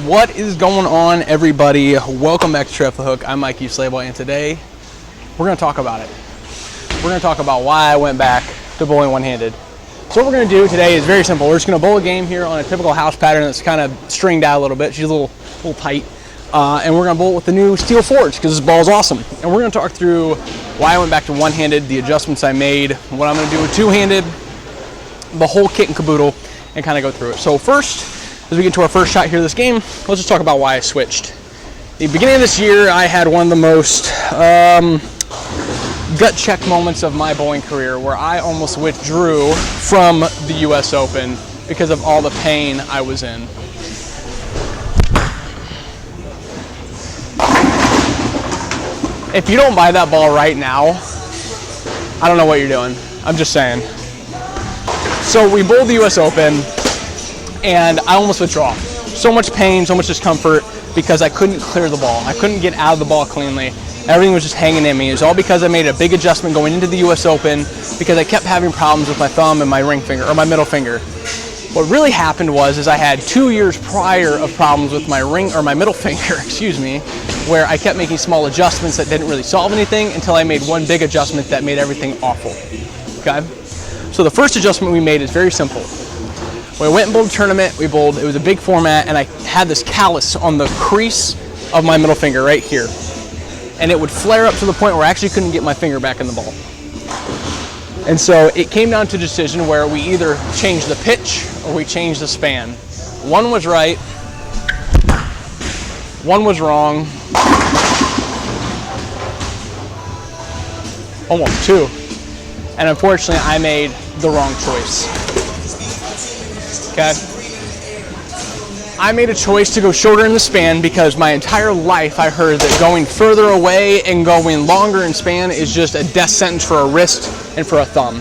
What is going on, everybody? Welcome back to Trap the Hook. I'm Mikey Slayboy, and today we're going to talk about it. We're going to talk about why I went back to bowling one-handed. So what we're going to do today is very simple. We're just going to bowl a game here on a typical house pattern that's kind of stringed out a little bit. She's a little tight. And we're going to bowl with the new Steel Forge because this ball is awesome. And we're going to talk through why I went back to one-handed, the adjustments I made, what I'm going to do with two-handed, the whole kit and caboodle, and kind of go through it. So first, as we get to our first shot here of this game, let's just talk about why I switched. The beginning of this year, I had one of the most gut check moments of my bowling career where I almost withdrew from the US Open because of all the pain I was in. If you don't buy that ball right now, I don't know what you're doing. I'm just saying. So we bowled the US Open, and I almost withdraw. So much pain, so much discomfort, because I couldn't clear the ball. I couldn't get out of the ball cleanly. Everything was just hanging in me. It was all because I made a big adjustment going into the US Open, because I kept having problems with my thumb and my ring finger, or my middle finger. What really happened was I had 2 years prior of problems with my middle finger, excuse me, where I kept making small adjustments that didn't really solve anything until I made one big adjustment that made everything awful. Okay? So the first adjustment we made is very simple. When I went and bowled a tournament, it was a big format, and I had this callus on the crease of my middle finger right here. And it would flare up to the point where I actually couldn't get my finger back in the ball. And so it came down to a decision where we either changed the pitch or we changed the span. One was right, one was wrong, almost two. And unfortunately, I made the wrong choice. Okay? I made a choice to go shorter in the span because my entire life I heard that going further away and going longer in span is just a death sentence for a wrist and for a thumb.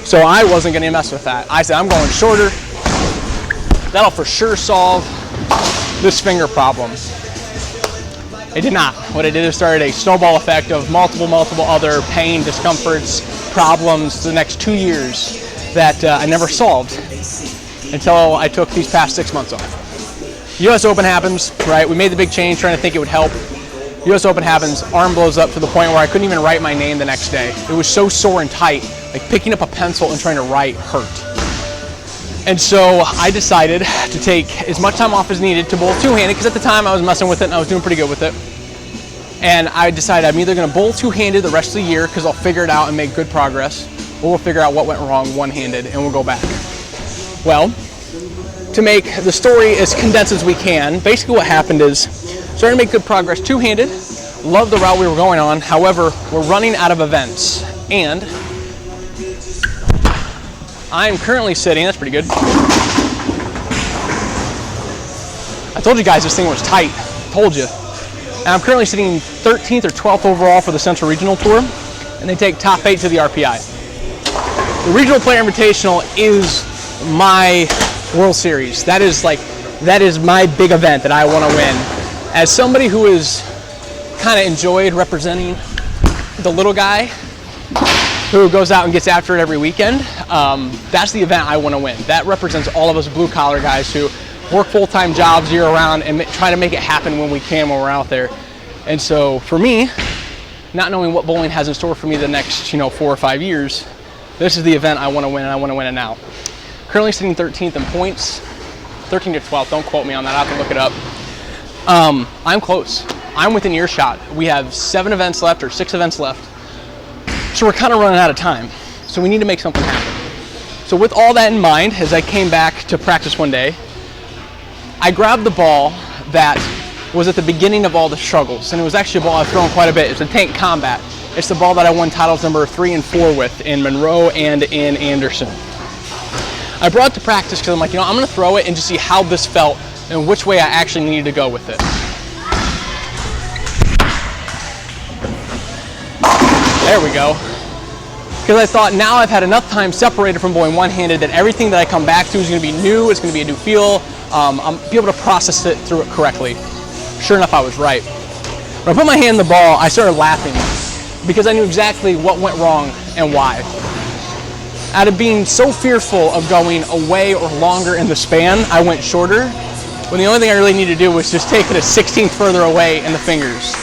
So I wasn't going to mess with that. I said, I'm going shorter. That'll for sure solve this finger problem. It did not. What it did is started a snowball effect of multiple other pain, discomforts, problems the next 2 years that I never solved until I took these past 6 months off. US Open happens, right? We made the big change trying to think it would help. US Open happens, arm blows up to the point where I couldn't even write my name the next day. It was so sore and tight, like picking up a pencil and trying to write hurt. And so I decided to take as much time off as needed to bowl two-handed, because at the time I was messing with it and I was doing pretty good with it. And I decided I'm either going to bowl two-handed the rest of the year because I'll figure it out and make good progress, or we'll figure out what went wrong one-handed and we'll go back. Well, to make the story as condensed as we can, basically what happened is starting to make good progress two-handed, loved the route we were going on. However, we're running out of events, and I'm currently sitting, that's pretty good. I told you guys this thing was tight, told you. And I'm currently sitting 13th or 12th overall for the Central Regional Tour, and they take top 8 to the RPI. The Regional Player Invitational is my World Series. That is my big event that I want to win. As somebody who has kind of enjoyed representing the little guy who goes out and gets after it every weekend, that's the event I want to win. That represents all of us blue-collar guys who work full-time jobs year-round and try to make it happen when we can when we're out there. And so for me, not knowing what bowling has in store for me the next 4 or 5 years, this is the event I want to win, and I want to win it now. Currently sitting 13th in points, 13th to 12th, don't quote me on that, I have to look it up. I'm close. I'm within earshot. We have 7 events left or 6 events left. So we're kind of running out of time. So we need to make something happen. So with all that in mind, as I came back to practice one day, I grabbed the ball that was at the beginning of all the struggles. And it was actually a ball I've thrown quite a bit. It's a Tank Combat. It's the ball that I won titles number 3 and 4 with in Monroe and in Anderson. I brought it to practice because I'm like, I'm going to throw it and just see how this felt and which way I actually needed to go with it. There we go. Because I thought now I've had enough time separated from bowling one-handed that everything that I come back to is going to be new, it's going to be a new feel, I'm be able to process it through it correctly. Sure enough, I was right. When I put my hand in the ball, I started laughing because I knew exactly what went wrong and why. Out of being so fearful of going away or longer in the span, I went shorter, when the only thing I really needed to do was just take it a 16th further away in the fingers.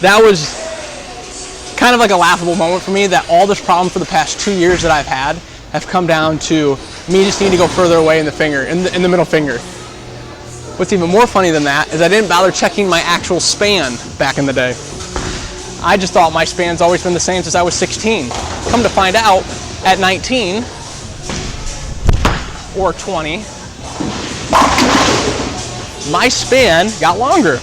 That was kind of like a laughable moment for me, that all this problem for the past 2 years that I've had have come down to me just needing to go further away in the finger, in the middle finger. What's even more funny than that is I didn't bother checking my actual span back in the day. I just thought my span's always been the same since I was 16. Come to find out, at 19 or 20, my span got longer.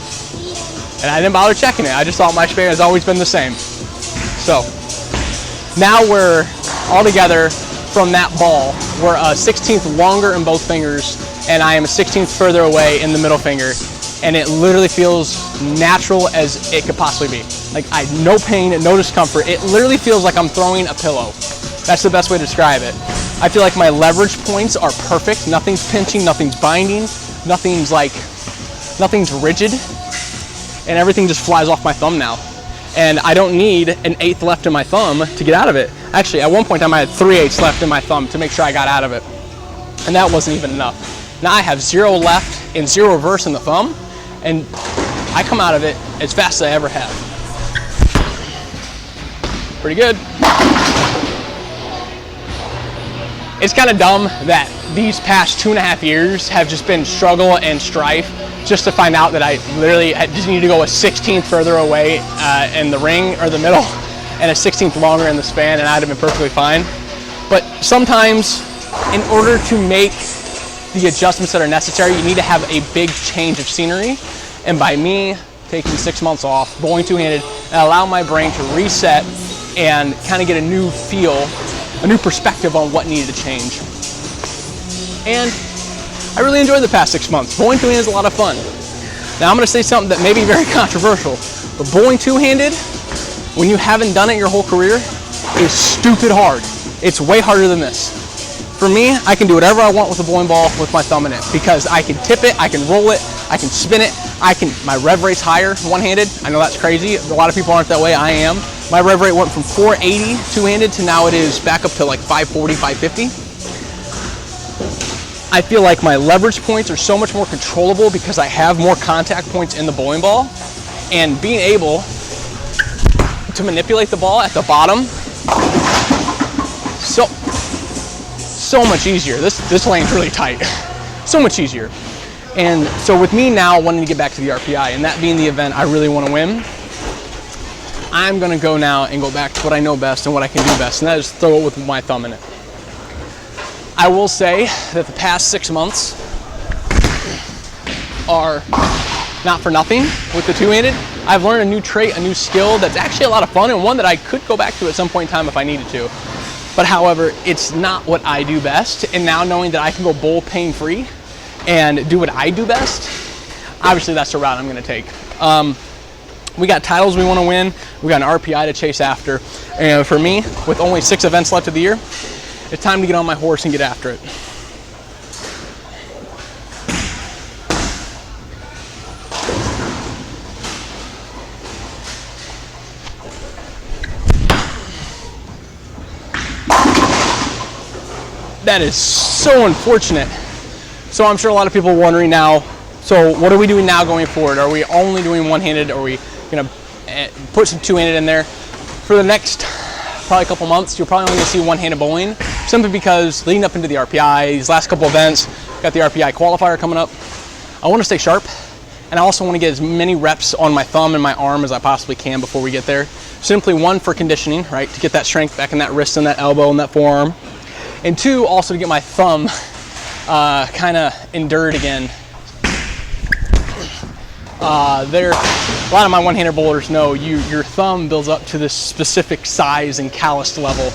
And I didn't bother checking it. I just thought my span has always been the same. So now we're all together from that ball. We're a 16th longer in both fingers, and I am a 16th further away in the middle finger. And it literally feels natural as it could possibly be. Like, no pain, no discomfort. It literally feels like I'm throwing a pillow. That's the best way to describe it. I feel like my leverage points are perfect. Nothing's pinching, nothing's binding, nothing's rigid, and everything just flies off my thumb now. And I don't need an 1/8 left in my thumb to get out of it. Actually, at one point I had 3/8 left in my thumb to make sure I got out of it. And that wasn't even enough. Now I have 0 left and 0 reverse in the thumb, and I come out of it as fast as I ever have. Pretty good. It's kind of dumb that these past 2.5 years have just been struggle and strife just to find out that I literally just need to go a 16th further away in the ring or the middle and a 16th longer in the span, and I'd have been perfectly fine. But sometimes, in order to make the adjustments that are necessary, you need to have a big change of scenery. And by me taking 6 months off, bowling two-handed, and allow my brain to reset and kind of get a new feel, a new perspective on what needed to change. And I really enjoyed the past 6 months. Bowling two-handed is a lot of fun. Now I'm going to say something that may be very controversial, but bowling two-handed, when you haven't done it your whole career, is stupid hard. It's way harder than this. For me, I can do whatever I want with a bowling ball with my thumb in it, because I can tip it, I can roll it, I can spin it, my rev rate's higher one-handed. I know that's crazy. A lot of people aren't that way. I am. My rev rate went from 480 two-handed to now it is back up to like 540, 550. I feel like my leverage points are so much more controllable because I have more contact points in the bowling ball, and being able to manipulate the ball at the bottom, so much easier. This lane's really tight. So much easier. And so with me now wanting to get back to the RPI, and that being the event I really want to win, I'm going to go now and go back to what I know best and what I can do best, and that is throw it with my thumb in it. I will say that the past 6 months are not for nothing with the two-handed. I've learned a new trait, a new skill that's actually a lot of fun, and one that I could go back to at some point in time if I needed to. But however, it's not what I do best, and now knowing that I can go bowl pain-free and do what I do best, obviously that's the route I'm going to take. We got titles we want to win, we got an RPI to chase after, and for me, with only 6 events left of the year, it's time to get on my horse and get after it. That is so unfortunate. So I'm sure a lot of people are wondering now, so what are we doing now going forward? Are we only doing one-handed? Are we going to put some two-handed in there? For the next probably a couple months, you're probably only going to see one-handed bowling, simply because leading up into the RPI, these last couple events, got the RPI qualifier coming up. I want to stay sharp, and I also want to get as many reps on my thumb and my arm as I possibly can before we get there. Simply one, for conditioning, right, to get that strength back in that wrist and that elbow and that forearm. And 2, also to get my thumb kind of endured again. A lot of my one-hander bowlers know your thumb builds up to this specific size and calloused level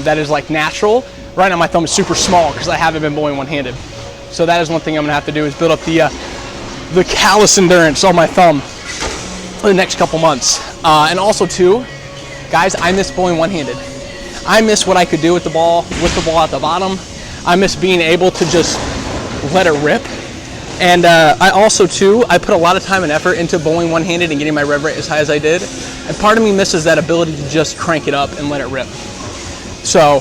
that is like natural. Right now my thumb is super small because I haven't been bowling one-handed. So that is one thing I'm going to have to do, is build up the callous endurance on my thumb for the next couple months. And also 2, guys, I miss bowling one-handed. I miss what I could do with the ball at the bottom. I miss being able to just let it rip. And I also, too, I put a lot of time and effort into bowling one-handed and getting my rev rate as high as I did. And part of me misses that ability to just crank it up and let it rip. So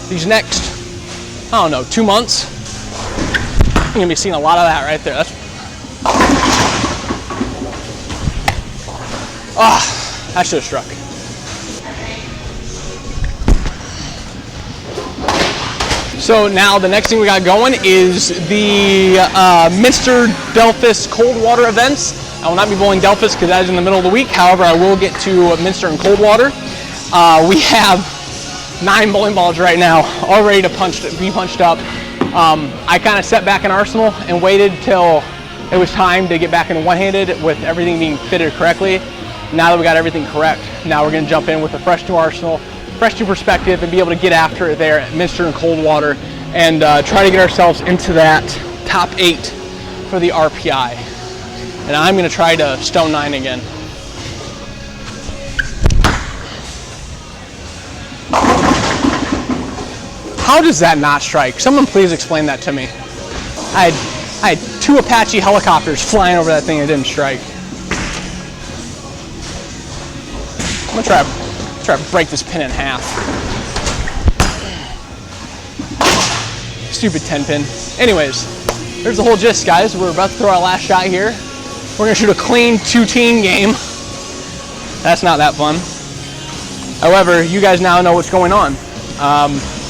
these next, I don't know, 2 months, gonna be seeing a lot of that right there. That's that should have struck. So now the next thing we got going is the Minster Delphos cold water events. I will not be bowling Delphos because that is in the middle of the week. However, I will get to Minster and Coldwater. We have 9 bowling balls right now, all ready to be punched up. I kind of sat back in Arsenal and waited till it was time to get back into one-handed with everything being fitted correctly. Now that we got everything correct, now we're going to jump in with a fresh new Arsenal, fresh new perspective, and be able to get after it there at Minster and Coldwater and try to get ourselves into that top 8 for the RPI. And I'm going to try to stone 9 again. How does that not strike? Someone please explain that to me. I had 2 Apache helicopters flying over that thing and it didn't strike. I'm gonna try to break this pin in half. Stupid 10 pin. Anyways, there's the whole gist, guys. We're about to throw our last shot here. We're gonna shoot a clean 2-team game. That's not that fun. However, you guys now know what's going on.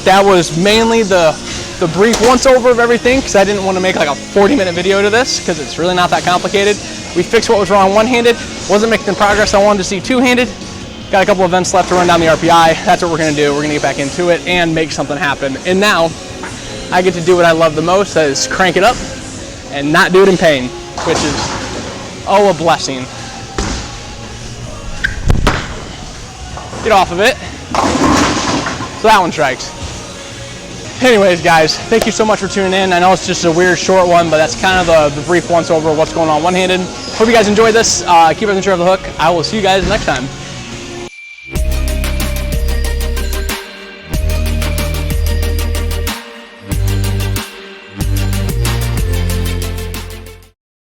That was mainly the brief once-over of everything because I didn't want to make like a 40-minute video to this because it's really not that complicated. We fixed what was wrong one-handed, wasn't making the progress I wanted to see two-handed. Got a couple events left to run down the RPI. That's what we're going to do. We're going to get back into it and make something happen. And now I get to do what I love the most, that is crank it up and not do it in pain, which is, oh, a blessing. Get off of it. So that one strikes. Anyways, guys, thank you so much for tuning in. I know it's just a weird short one, but that's kind of the brief once over of what's going on one-handed. Hope you guys enjoyed this. Keep us in the hook. I will see you guys next time.